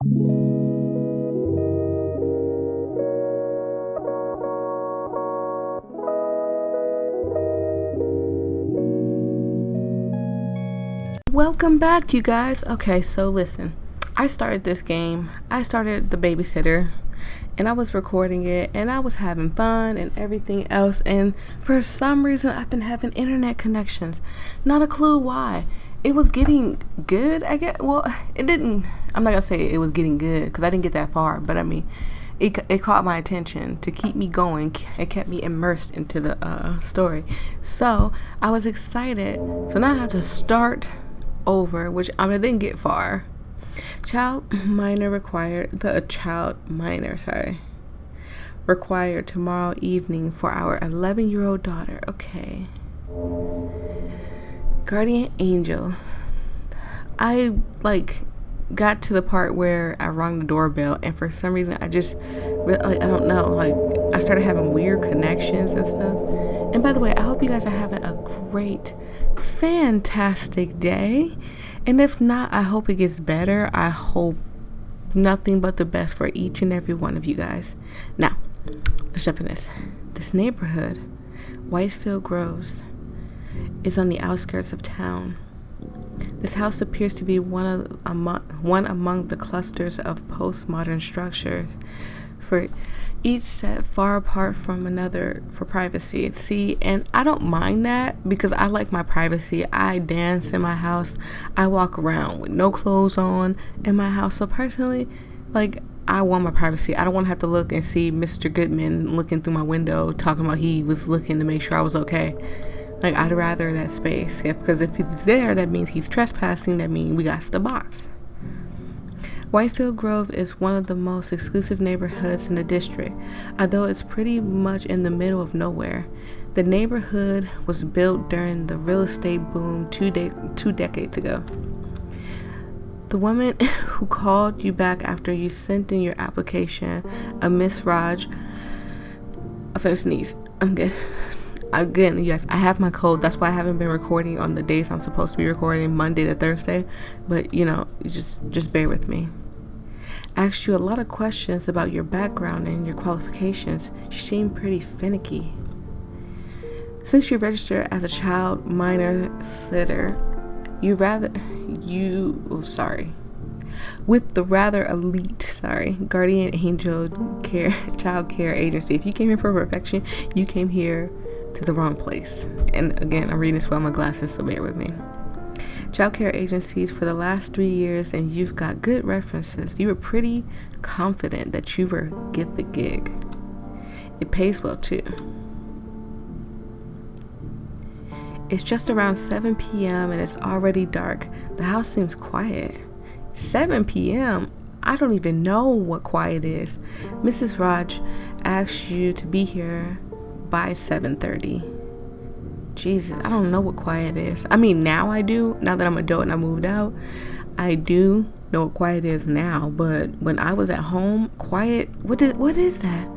Welcome back, you guys. Okay, so listen. I started this game. I started the Babysitter, and I was recording it, and I was having fun and everything else, and for some reason I've been having internet connections. Not a clue why. It was getting good, I guess. Well, it didn't. I'm not gonna say it was getting good because I didn't get that far, but I mean, it caught my attention to keep me going. It kept me immersed into the story. So I was excited. So now I have to start over, which I didn't get far. Child minor required tomorrow evening for our 11-year-old daughter. Okay. Guardian angel. I got to the part where I rang the doorbell, and for some reason I just I don't know, I started having weird connections and stuff. And by the way, I hope you guys are having a great, fantastic day. And if not, I hope it gets better. I hope nothing but the best for each and every one of you guys. Now, let's jump in this. This neighborhood, Whitefield Groves, is on the outskirts of town. This house appears to be one among the clusters of postmodern structures, for each set far apart from another for privacy. See, and I don't mind that because I like my privacy. I dance in my house. I walk around with no clothes on in my house. So personally, I want my privacy. I don't want to have to look and see Mr. Goodman looking through my window talking about he was looking to make sure I was okay. I'd rather that space. Yeah, because if he's there, that means he's trespassing. That means we got the box. Whitefield Grove is one of the most exclusive neighborhoods in the district, although it's pretty much in the middle of nowhere. The neighborhood was built during the real estate boom two decades ago. The woman who called you back after you sent in your application, a Miss Raj. I'm finna sneeze. I'm good. Again, yes, I have my cold. That's why I haven't been recording on the days I'm supposed to be recording, Monday to Thursday. But just bear with me. Asked you a lot of questions about your background and your qualifications. You seem pretty finicky. Since you're registered as a child minor sitter, with the rather elite, Guardian Angel Child Care Agency. If you came here for perfection, you came here to the wrong place. And again, I'm reading this while my glasses, so bear with me. Child care agencies for the last 3 years, and you've got good references. You were pretty confident that you were get the gig. It pays well too. It's just around 7 p.m. and it's already dark. The house seems quiet. 7 p.m.? I don't even know what quiet is. Mrs. Raj asks you to be here by 7:30. Jesus, I don't know what quiet is. I mean, now I do. Now that I'm an adult and I moved out, I do know what quiet is now. But when I was at home, quiet, what is that?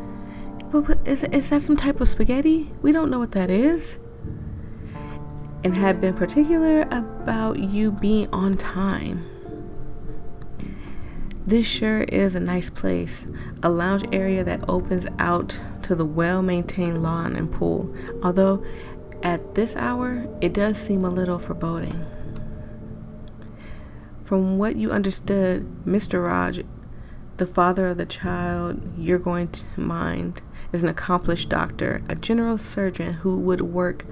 Is that some type of spaghetti? We don't know what that is. And have been particular about you being on time. This sure is a nice place, a lounge area that opens out to the well-maintained lawn and pool, although at this hour, it does seem a little foreboding. From what you understood, Mr. Raj, the father of the child you're going to mind, is an accomplished doctor, a general surgeon who would work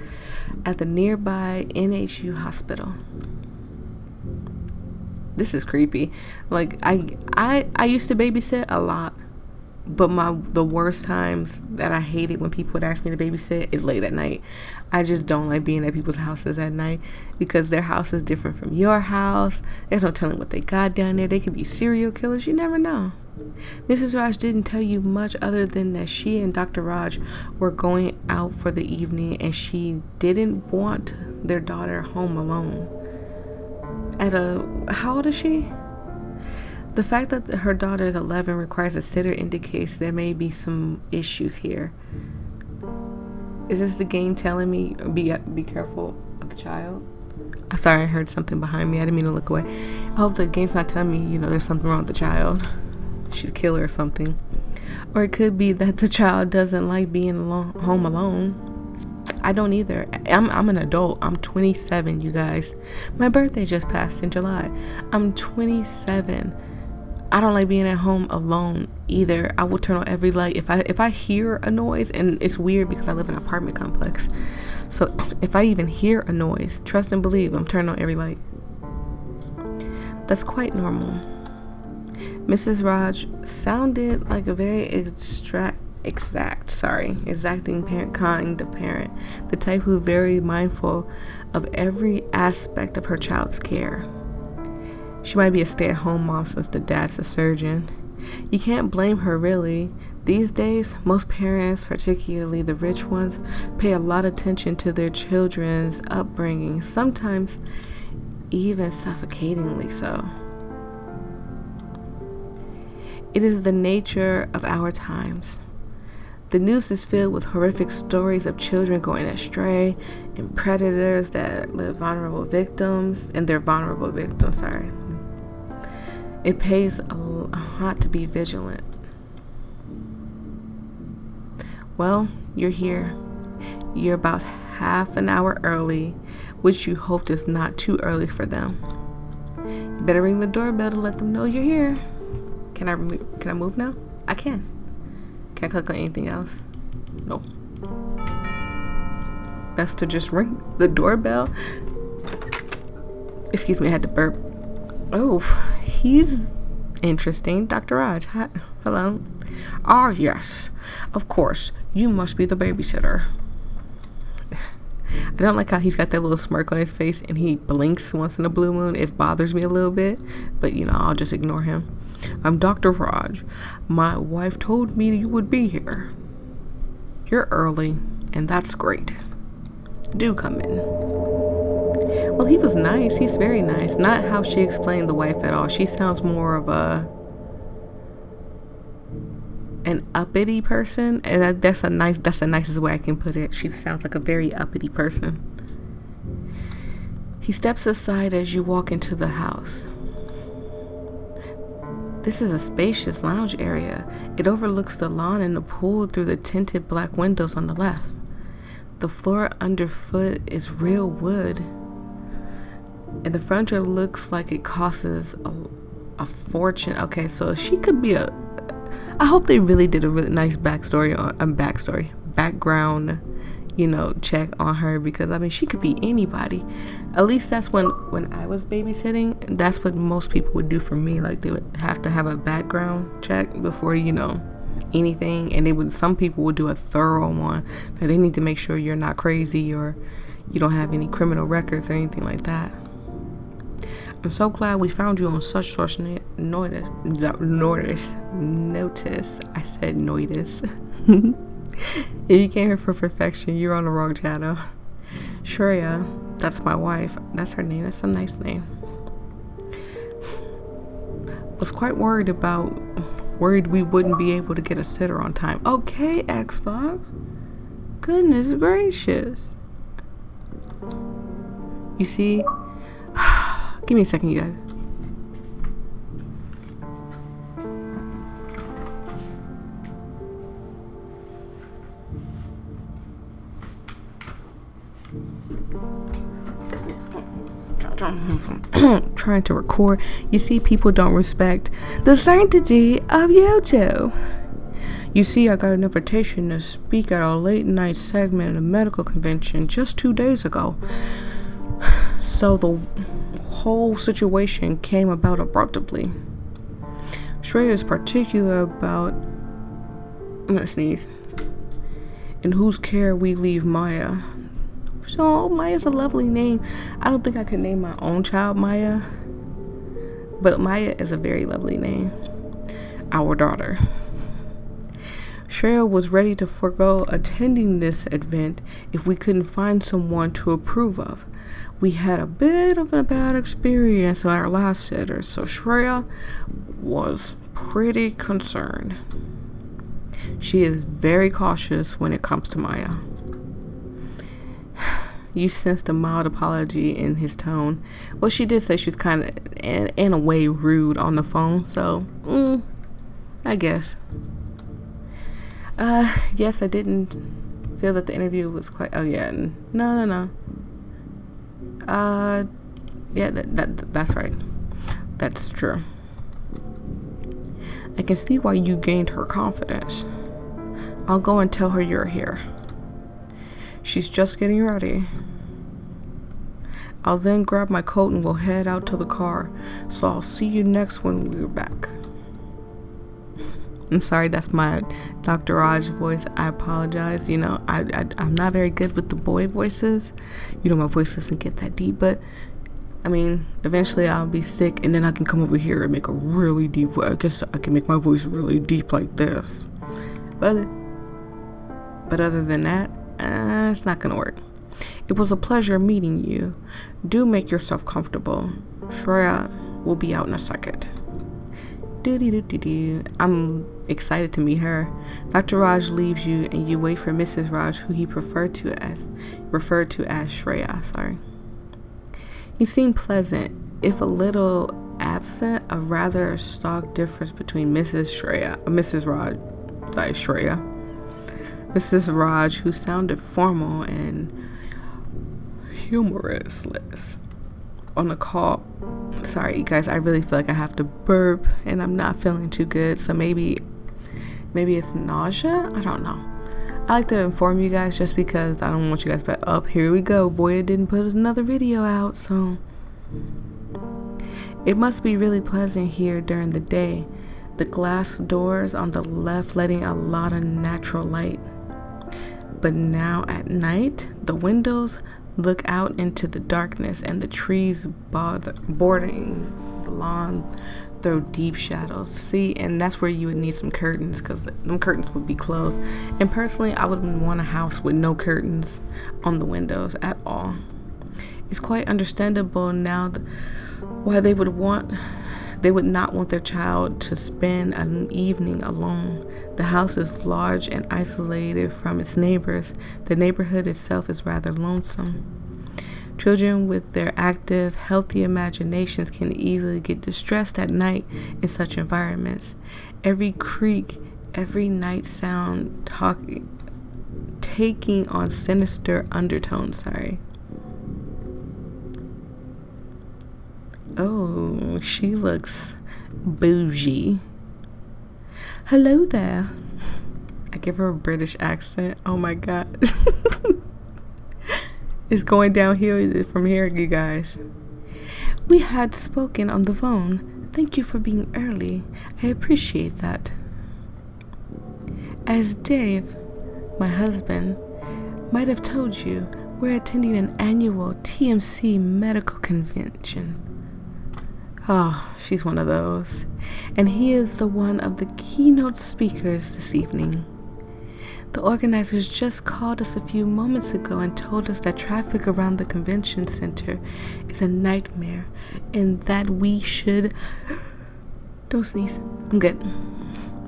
at the nearby NHU hospital. This is creepy. I used to babysit a lot, but the worst times that I hated when people would ask me to babysit is late at night. I just don't like being at people's houses at night because their house is different from your house. There's no telling what they got down there. They could be serial killers. You never know. Mrs. Raj didn't tell you much other than that she and Dr. Raj were going out for the evening and she didn't want their daughter home alone. How old is she? The fact that her daughter is 11 requires a sitter indicates there may be some issues here. Is this the game telling me be careful of the child? I'm sorry, I heard something behind me. I didn't mean to look away. I hope the game's not telling me, there's something wrong with the child. She's a killer or something. Or it could be that the child doesn't like being home alone. I don't either. I'm an adult. I'm 27, you guys. My birthday just passed in July. I'm 27. I don't like being at home alone either. I will turn on every light. If I hear a noise, and it's weird because I live in an apartment complex. So if I even hear a noise, trust and believe, I'm turning on every light. That's quite normal. Mrs. Raj sounded like a very exacting kind of parent, the type who's very mindful of every aspect of her child's care. She might be a stay-at-home mom since the dad's a surgeon. You can't blame her, really. These days, most parents, particularly the rich ones, pay a lot of attention to their children's upbringing, sometimes even suffocatingly so. It is the nature of our times. The news is filled with horrific stories of children going astray and predators that live vulnerable victims. It pays a lot to be vigilant. Well, you're here. You're about half an hour early, which you hoped is not too early for them. You better ring the doorbell to let them know you're here. Can I move now? I can. Can I click on anything else? No. Best to just ring the doorbell. Excuse me, I had to burp. Oh, he's interesting. Dr. Raj, hi. Hello. Ah, yes. Of course, you must be the babysitter. I don't like how he's got that little smirk on his face and he blinks once in a blue moon. It bothers me a little bit, but I'll just ignore him. I'm Dr. Raj. My wife told me you would be here. You're early, and that's great. Do come in. Well, he was nice. He's very nice. Not how she explained the wife at all. She sounds more of an uppity person, and that's the nicest way I can put it. She sounds like a very uppity person. He steps aside as you walk into the house. This is a spacious lounge area. It overlooks the lawn and the pool through the tinted black windows on the left. The floor underfoot is real wood, and the furniture looks like it costs a fortune. Okay, so she could be I hope they really did a really nice background, check on her, because she could be anybody. At least that's when I was babysitting, that's what most people would do for me. Like, they would have to have a background check before anything, and some people would do a thorough one. Like, they need to make sure you're not crazy or you don't have any criminal records or anything like that. I'm so glad we found you on such short notice. I said notice. If you came here for perfection, you're on the wrong channel. Shreya, that's my wife. That's her name. That's a nice name. Was quite worried we wouldn't be able to get a sitter on time. Okay, Xbox. Goodness gracious. You see? Give me a second, you guys. Trying to record. You see, people don't respect the sanctity of YouTube. You see, I got an invitation to speak at a late night segment at a medical convention just 2 days ago. So the whole situation came about abruptly. Shreya is particular about, I'm gonna sneeze, in whose care we leave Maya. So Maya's a lovely name. I don't think I could name my own child Maya, but Maya is a very lovely name. Our daughter. Shreya was ready to forego attending this event if we couldn't find someone to approve of. We had a bit of a bad experience with our last sitter, so Shreya was pretty concerned. She is very cautious when it comes to Maya. You sensed a mild apology in his tone. Well, she did say she was kind of, in a way, rude on the phone, so, I guess. Yes, I didn't feel that the interview was quite, no. Yeah, that's right. That's true. I can see why you gained her confidence. I'll go and tell her you're here. She's just getting ready. I'll then grab my coat and we'll head out to the car. So I'll see you next when we're back. I'm sorry, that's my Dr. Raj voice. I apologize. You know, I'm not very good with the boy voices. You know, my voice doesn't get that deep, but I mean, eventually I'll be sick and then I can come over here and make a really deep voice. I guess I can make my voice really deep like this. But other than that, it's not gonna work. It was a pleasure meeting you. Do make yourself comfortable. Shreya will be out in a second. I'm excited to meet her. Dr. Raj leaves you and you wait for Mrs. Raj, who he referred to as Shreya. Sorry. He seemed pleasant, if a little absent, a rather stark difference between Mrs. Raj, who sounded formal and humorous on the call. Sorry, you guys, I really feel like I have to burp and I'm not feeling too good, so maybe it's nausea? I don't know. I like to inform you guys just because I don't want you guys back up. Here we go. Voyia didn't put another video out, so it must be really pleasant here during the day. The glass doors on the left letting a lot of natural light. But now at night, the windows look out into the darkness and the trees bordering the lawn throw deep shadows. See, and that's where you would need some curtains because them curtains would be closed. And personally, I wouldn't want a house with no curtains on the windows at all. It's quite understandable now why they would not want their child to spend an evening alone. The house is large and isolated from its neighbors. The neighborhood itself is rather lonesome. Children with their active, healthy imaginations can easily get distressed at night in such environments. Every creak, every night sound taking on sinister undertones. Oh, she looks bougie. Hello there. I give her a British accent. Oh my god. It's going downhill from here, you guys. We had spoken on the phone. Thank you for being early. I appreciate that. As Dave, my husband, might have told you, we're attending an annual TMC medical convention. Oh, she's one of those. And he is one of the keynote speakers this evening. The organizers just called us a few moments ago and told us that traffic around the convention center is a nightmare and that we should... Don't sneeze. I'm good.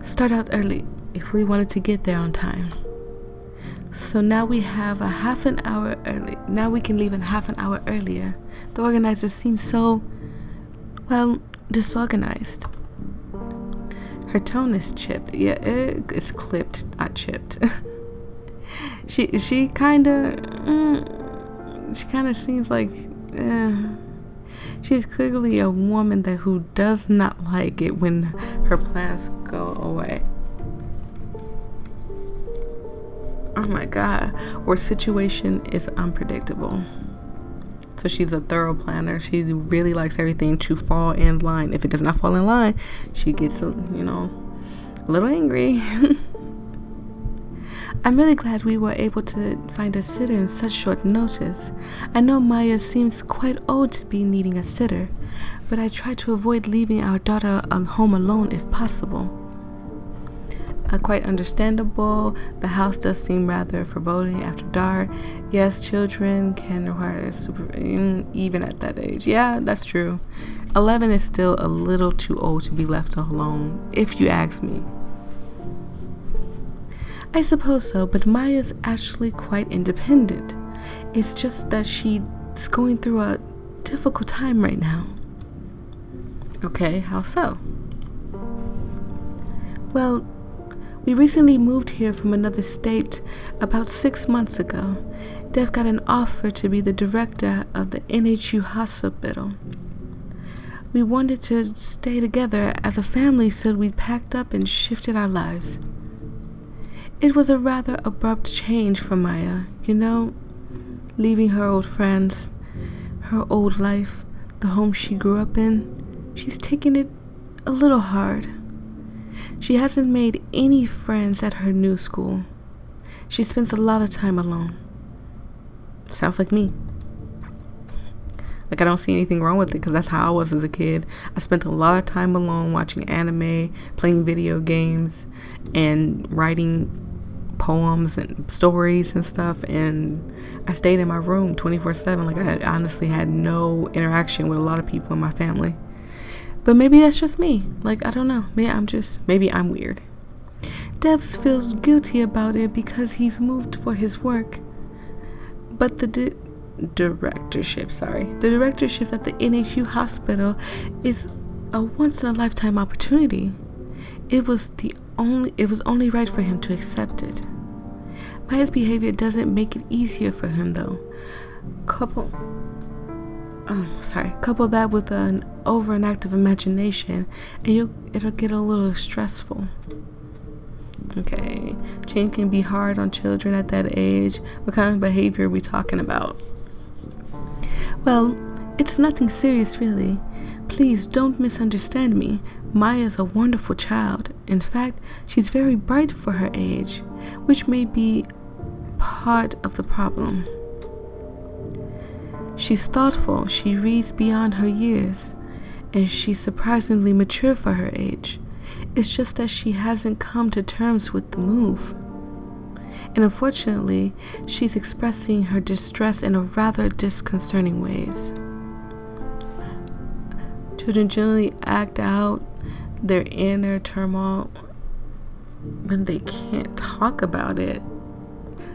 Start out early if we wanted to get there on time. So now we have a half an hour early. Now we can leave a half an hour earlier. The organizers seem so... well, disorganized. Her tone is chipped. Yeah, it's clipped, not chipped. She kind of seems like she's clearly a woman who does not like it when her plans go away. Oh my god, her situation is unpredictable. So she's a thorough planner. She really likes everything to fall in line. If it does not fall in line, she gets, a little angry. I'm really glad we were able to find a sitter in such short notice. I know Maya seems quite old to be needing a sitter, but I try to avoid leaving our daughter home alone if possible. Quite understandable. The house does seem rather foreboding after dark. Yes, children can require even at that age. Yeah, that's true. 11 is still a little too old to be left alone, if you ask me. I suppose so, but Maya's actually quite independent. It's just that she's going through a difficult time right now. Okay, how so? Well, we recently moved here from another state about 6 months ago. Dev got an offer to be the director of the NHU hospital. We wanted to stay together as a family, so we packed up and shifted our lives. It was a rather abrupt change for Maya, leaving her old friends, her old life, the home she grew up in. She's taken it a little hard. She hasn't made any friends at her new school. She spends a lot of time alone. Sounds like me. Like, I don't see anything wrong with it, because that's how I was as a kid. I spent a lot of time alone watching anime, playing video games, and writing poems and stories and stuff, and I stayed in my room 24/7. Like, I honestly had no interaction with a lot of people in my family. But maybe that's just me. Like, I don't know. Maybe I'm weird. Devs feels guilty about it because he's moved for his work. But the directorship at the NHU hospital is a once-in-a-lifetime opportunity. It was only right for him to accept it. Maya's behavior doesn't make it easier for him, though. Couple that with an overactive imagination, and it'll get a little stressful. Okay, change can be hard on children at that age. What kind of behavior are we talking about? Well, it's nothing serious, really. Please don't misunderstand me. Maya's a wonderful child. In fact, she's very bright for her age, which may be part of the problem. She's thoughtful, she reads beyond her years, and she's surprisingly mature for her age. It's just that she hasn't come to terms with the move. And unfortunately, she's expressing her distress in a rather disconcerting ways. Children generally act out their inner turmoil when they can't talk about it.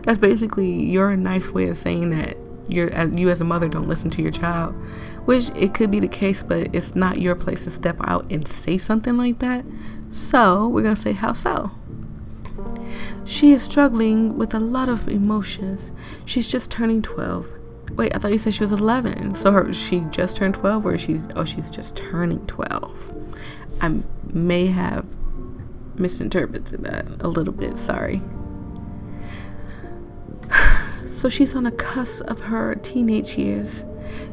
That's basically your nice way of saying that you as a mother don't listen to your child, which it could be the case, but it's not your place to step out and say something like that. So we're gonna say, how so? She is struggling with a lot of emotions. She's just turning 12. Wait, I thought you said she was 11. So she just turned 12, or she's just turning 12. I may have misinterpreted that a little bit, sorry. So she's on the cusp of her teenage years.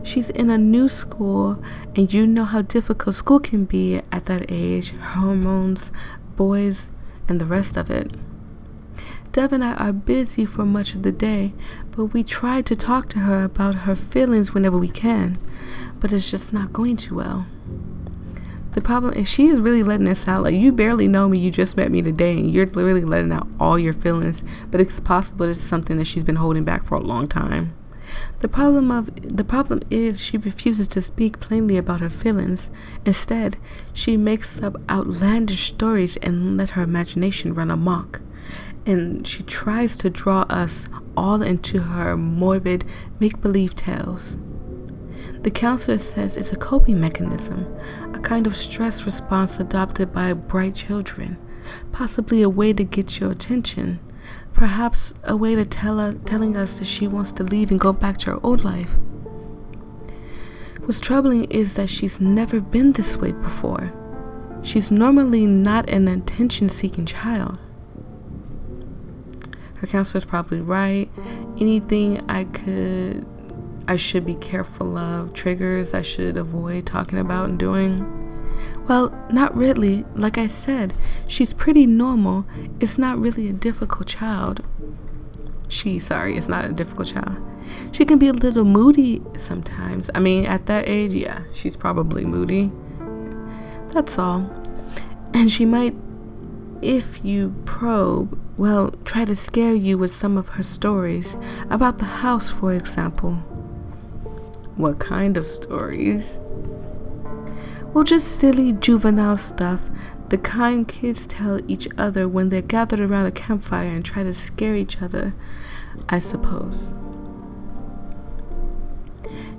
She's in a new school, and you know how difficult school can be at that age. Hormones, boys, and the rest of it. Dev and I are busy for much of the day, but we try to talk to her about her feelings whenever we can, but it's just not going too well. The problem is she is really letting us out. Like, you barely know me, you just met me today, and you're literally letting out all your feelings, but it's possible it's something that she's been holding back for a long time. The problem is she refuses to speak plainly about her feelings. Instead, she makes up outlandish stories and let her imagination run amok. And she tries to draw us all into her morbid make-believe tales. The counselor says it's a coping mechanism, a kind of stress response adopted by bright children, possibly a way to get your attention, perhaps a way to telling us that she wants to leave and go back to her old life. What's troubling is that she's never been this way before. She's normally not an attention-seeking child. Her counselor's probably right. Anything I should be careful of, triggers I should avoid talking about and doing. Well, not really. Like I said, she's pretty normal. It's not really a difficult child. It's not a difficult child. She can be a little moody sometimes. I mean, at that age, yeah, she's probably moody. That's all. And she might, if you probe, try to scare you with some of her stories. About the house, for example. What kind of stories? Well, just silly juvenile stuff. The kind kids tell each other when they're gathered around a campfire and try to scare each other, I suppose.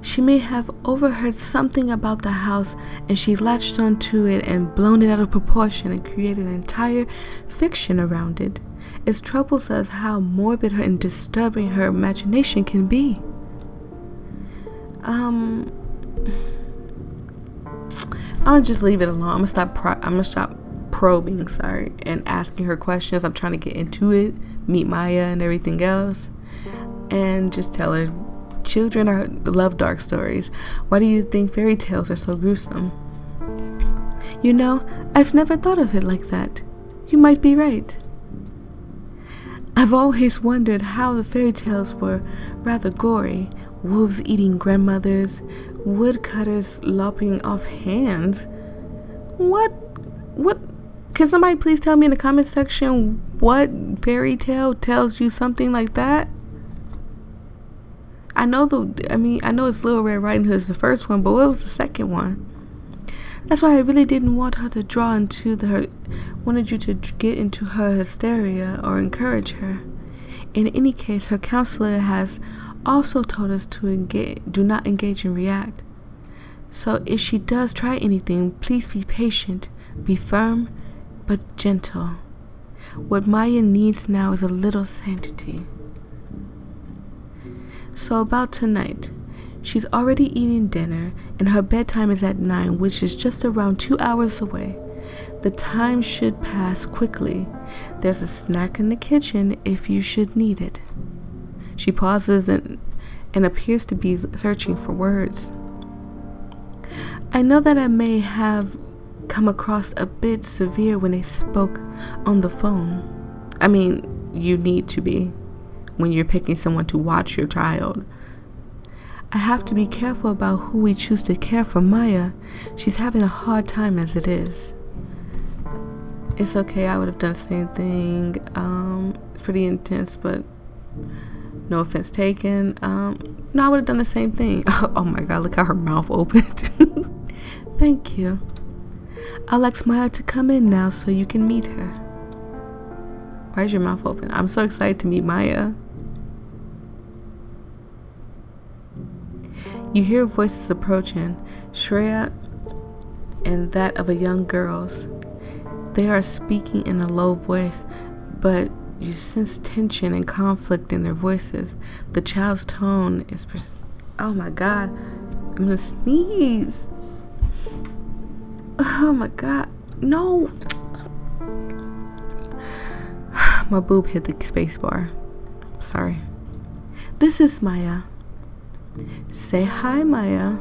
She may have overheard something about the house and she latched onto it and blown it out of proportion and created an entire fiction around it. It troubles us how morbid and disturbing her imagination can be. I'm gonna just leave it alone. I'm gonna stop probing, and asking her questions. I'm trying to get into it, meet Maya and everything else, and just tell her children love dark stories. Why do you think fairy tales are so gruesome? You know, I've never thought of it like that. You might be right. I've always wondered how the fairy tales were rather gory. Wolves eating grandmothers, woodcutters lopping off hands. What? Can somebody please tell me in the comment section what fairy tale tells you something like that? I know it's Little Red Riding Hood is the first one, but what was the second one? That's why I really didn't want her to draw into wanted you to get into her hysteria or encourage her. In any case, her counselor has also told us to do not engage and react. So if she does try anything, please be patient, be firm, but gentle. What Maya needs now is a little sanity. So about tonight, she's already eating dinner and her bedtime is at 9, which is just around 2 hours away. The time should pass quickly. There's a snack in the kitchen if you should need it. She pauses and appears to be searching for words. I know that I may have come across a bit severe when I spoke on the phone. I mean, you need to be when you're picking someone to watch your child. I have to be careful about who we choose to care for Maya. She's having a hard time as it is. It's okay, I would have done the same thing. It's pretty intense, but no offense taken. No, I would have done the same thing. Oh my God, look how her mouth opened. Thank you. I'll ask Maya to come in now so you can meet her. Why is your mouth open? I'm so excited to meet Maya. You hear voices approaching, Shreya and that of a young girl's. They are speaking in a low voice, but you sense tension and conflict in their voices. The child's tone is oh my God, I'm gonna sneeze. Oh my God, no. My boob hit the space bar. Sorry. This is Maya. Say hi, Maya.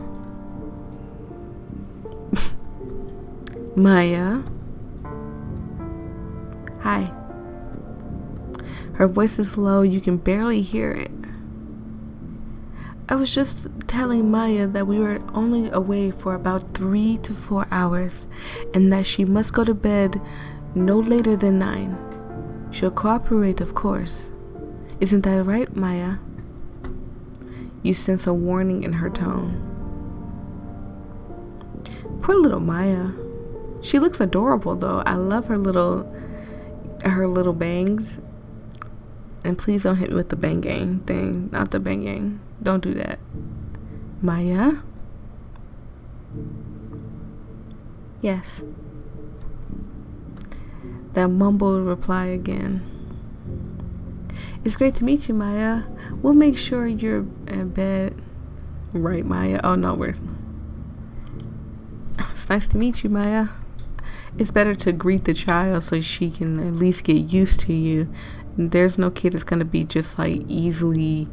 Maya. Hi. Her voice is low, you can barely hear it. I was just telling Maya that we were only away for about 3 to 4 hours and that she must go to bed no later than 9. She'll cooperate, of course. Isn't that right, Maya? You sense a warning in her tone. Poor little Maya. She looks adorable though. I love her little bangs. And please don't hit me with the bang gang thing. Not the bang gang. Don't do that. Maya? Yes. That mumbled reply again. It's great to meet you, Maya. We'll make sure you're in bed. Right, Maya? Oh, no, it's nice to meet you, Maya. It's better to greet the child so she can at least get used to you. There's no kid that's going to be just like easily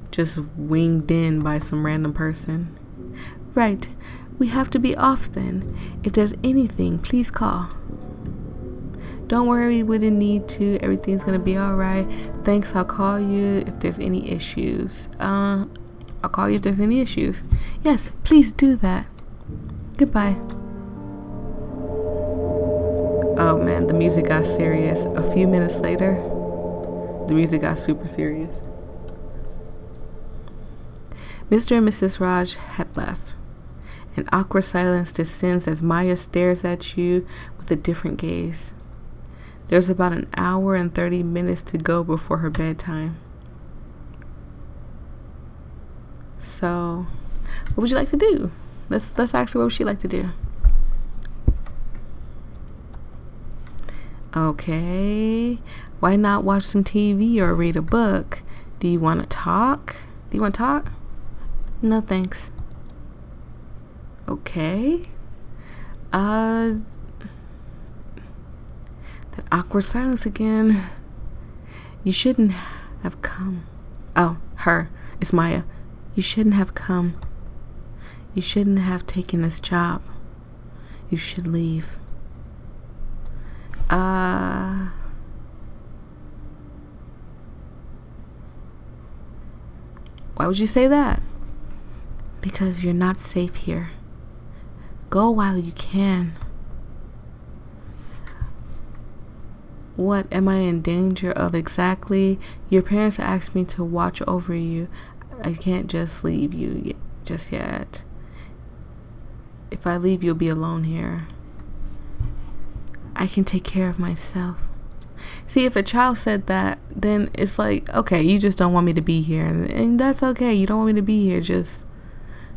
just winged in by some random person. Right. We have to be off then. If there's anything, please call. Don't worry, we didn't need to. Everything's going to be all right. Thanks. I'll call you if there's any issues. I'll call you if there's any issues. Yes, please do that. Goodbye. Oh man, the music got serious. A few minutes later, the music got super serious. Mr. and Mrs. Raj had left. An awkward silence descends as Maya stares at you with a different gaze. There's about an hour and 30 minutes to go before her bedtime. So, What would you like to do? Let's ask her what would she like to do. Okay. Why not watch some TV or read a book? Do you want to talk? No, thanks. Okay. That awkward silence again. You shouldn't have come. Oh, her. It's Maya. You shouldn't have come. You shouldn't have taken this job. You should leave. Why would you say that? Because you're not safe here. Go while you can. What am I in danger of exactly? Your parents asked me to watch over you. I can't just leave you just yet. If I leave, you'll be alone here. I can take care of myself. See, if a child said that, then it's like, okay, you just don't want me to be here, and that's okay. You don't want me to be here. Just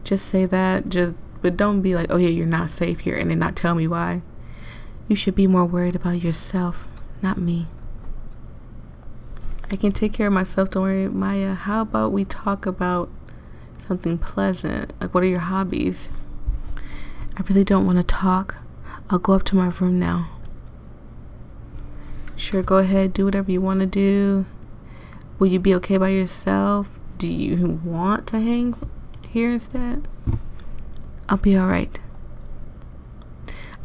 say that. But don't be like, oh yeah, you're not safe here, and then not tell me why. You should be more worried about yourself, not me. I can take care of myself. Don't worry, Maya. How about we talk about something pleasant? Like, what are your hobbies? I really don't want to talk. I'll go up to my room now. Sure, go ahead, do whatever you want to do. Will you be okay by yourself? Do you want to hang here instead? I'll be alright.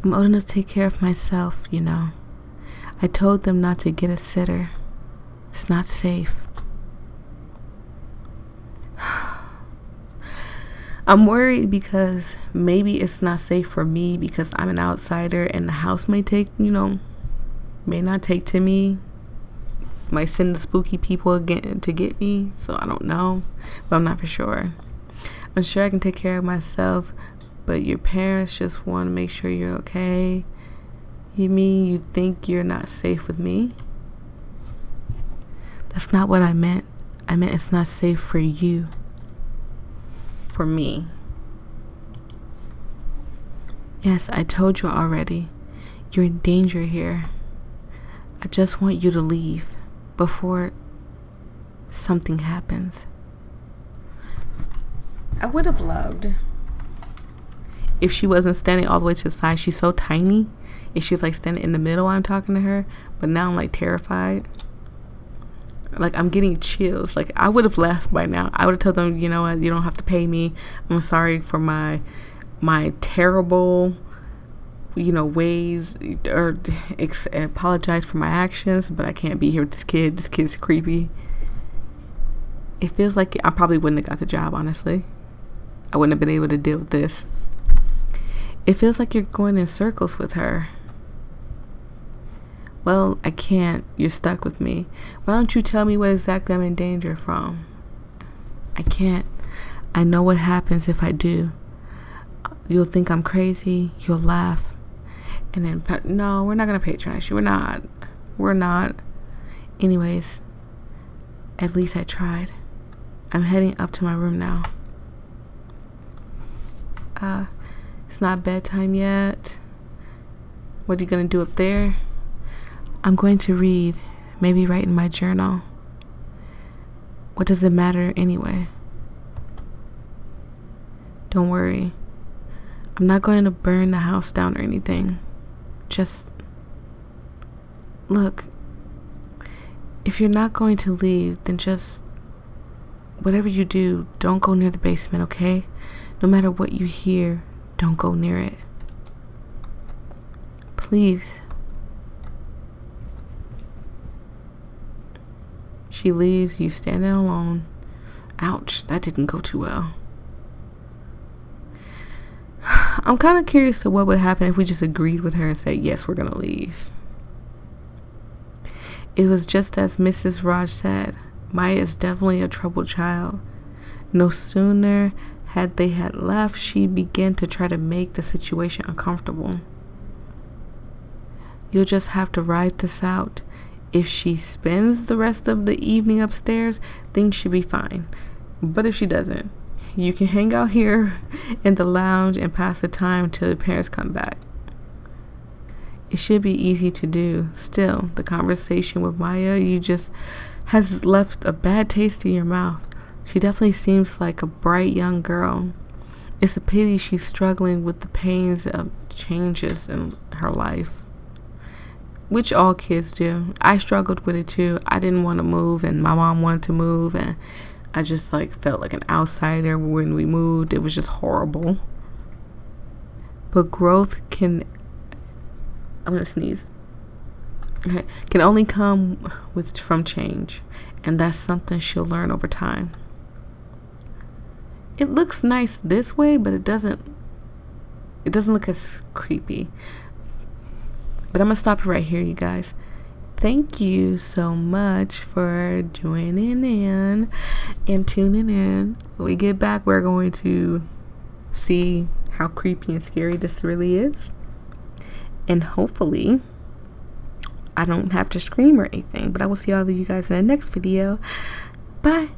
I'm old enough to take care of myself, you know. I told them not to get a sitter. It's not safe. I'm worried because maybe it's not safe for me because I'm an outsider and the house may not take to me. Might send the spooky people again to get me. So I don't know. But I'm not for sure. I'm sure I can take care of myself. But your parents just want to make sure you're okay. You mean you think you're not safe with me? That's not what I meant. I meant it's not safe for you. For me. Yes, I told you already. You're in danger here. I just want you to leave before something happens. I would have loved if she wasn't standing all the way to the side. She's so tiny. If she's like standing in the middle while I'm talking to her. But now I'm like terrified. Like, I'm getting chills. Like, I would have left by now. I would have told them, you know what, you don't have to pay me. I'm sorry for my terrible, ways, or apologize for my actions, but I can't be here with this kid. This kid's creepy. It feels like I probably wouldn't have got the job, honestly. I wouldn't have been able to deal with this. It feels like you're going in circles with her. Well, I can't. You're stuck with me. Why don't you tell me what exactly I'm in danger from? I can't. I know what happens if I do. You'll think I'm crazy. You'll laugh. And then, no, we're not going to patronize you. We're not. Anyways, at least I tried. I'm heading up to my room now. It's not bedtime yet. What are you going to do up there? I'm going to read, maybe write in my journal. What does it matter anyway? Don't worry. I'm not going to burn the house down or anything. Just look. If you're not going to leave, then just whatever you do, don't go near the basement, okay? No matter what you hear, don't go near it. Please. She leaves, you standing alone. Ouch, that didn't go too well. I'm kind of curious to what would happen if we just agreed with her and said, yes, we're going to leave. It was just as Mrs. Raj said. Maya is definitely a troubled child. No sooner had they left, she began to try to make the situation uncomfortable. You'll just have to ride this out. If she spends the rest of the evening upstairs, things should be fine. But if she doesn't, You can hang out here in the lounge and pass the time till your parents come back. It should be easy to do. Still, the conversation with Maya, has left a bad taste in your mouth. She definitely seems like a bright young girl. It's a pity she's struggling with the pains of changes in her life, which all kids do. I struggled with it too. I didn't want to move, and my mom wanted to move, and I just felt like an outsider when we moved. It was just horrible. But growth I'm gonna sneeze. Okay. Can only come from change, and that's something she'll learn over time. It looks nice this way, but it doesn't look as creepy. But I'm gonna stop it right here, you guys. Thank you so much for joining in and tuning in. When we get back, we're going to see how creepy and scary this really is. And hopefully, I don't have to scream or anything. But I will see all of you guys in the next video. Bye.